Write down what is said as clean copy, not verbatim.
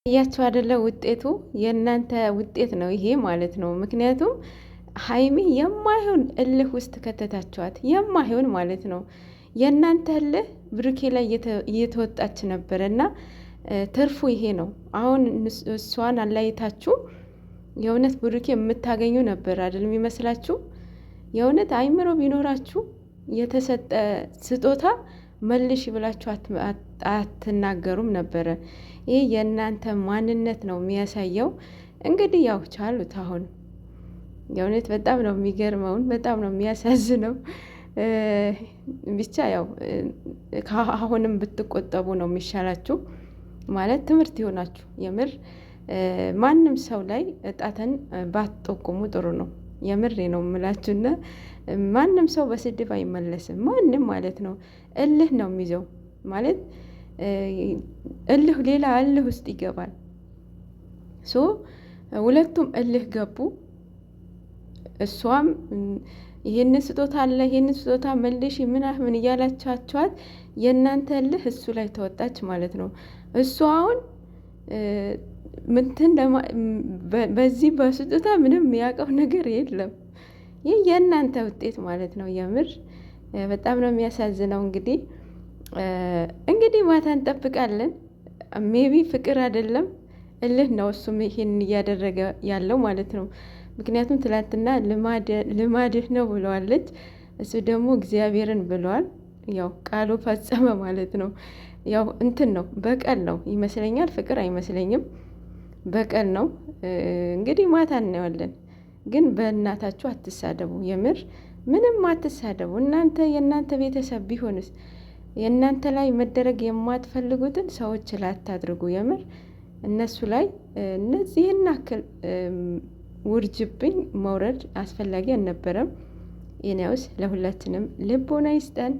እያቸው አይደለ ውጤቱ የእናንተ ውጤት ነው ይሄ ማለት ነው። ምክንያቱም ሀይሚ የማይሆን እልህ ውስጥ ከተታችኋት የማይሆን ማለት ነው። የእናንተ እልህ ብሩኬ ላይ እየተወጣች ነበረ እና ትርፉ ይሄ ነው። አሁን እሷን አላይታችሁ የእውነት ብሩኬ የምታገኙ ነበር አይደል የሚመስላችሁ? የእውነት አይምሮ ቢኖራችሁ የተሰጠ ስጦታ መልሽ ብላችሁ አትናገሩም ነበረ። ይህ የእናንተ ማንነት ነው የሚያሳየው። እንግዲህ ያው ቻሉት። አሁን የእውነት በጣም ነው የሚገርመውን፣ በጣም ነው የሚያሳዝነው። ብቻ ያው አሁንም ብትቆጠቡ ነው የሚሻላችሁ። ማለት ትምህርት ይሆናችሁ። የምር ማንም ሰው ላይ እጣትን ባትጠቁሙ ጥሩ ነው። የምሬ ነው የምላችሁና ማንም ሰው በስድብ አይመለስም። ማንም ማለት ነው እልህ ነው የሚይዘው ማለት እልህ ሌላ እልህ ውስጥ ይገባል። ሶ ሁለቱም እልህ ገቡ። እሷም ይሄንን ስጦታ አለ ይሄንን ስጦታ መልሽ ምናምን እያላቻቸዋት የእናንተ እልህ እሱ ላይ ተወጣች ማለት ነው። እሱ አሁን ምንትን በዚህ በስጦታ ምንም የሚያውቀው ነገር የለም። ይህ የእናንተ ውጤት ማለት ነው። የምር በጣም ነው የሚያሳዝነው። እንግዲህ ማታ እንጠብቃለን። ሜቢ ፍቅር አይደለም እልህ ነው እሱም ይሄን እያደረገ ያለው ማለት ነው። ምክንያቱም ትላንትና ልማድህ ነው ብለዋለች፣ እሱ ደግሞ እግዚአብሔርን ብለዋል። ያው ቃሉ ፈጸመ ማለት ነው። ያው እንትን ነው በቀል ነው ይመስለኛል፣ ፍቅር አይመስለኝም፣ በቀል ነው። እንግዲህ ማታ እናየዋለን። ግን በእናታችሁ አትሳደቡ፣ የምር ምንም አትሳደቡ። እናንተ የእናንተ ቤተሰብ ቢሆንስ የእናንተ ላይ መደረግ የማትፈልጉትን ሰዎች ላይ አታድርጉ። የምር እነሱ ላይ እነዚህን አክል ውርጅብኝ መውረድ አስፈላጊ አልነበረም። ይኔውስ ለሁላችንም ልቦና ይስጠን።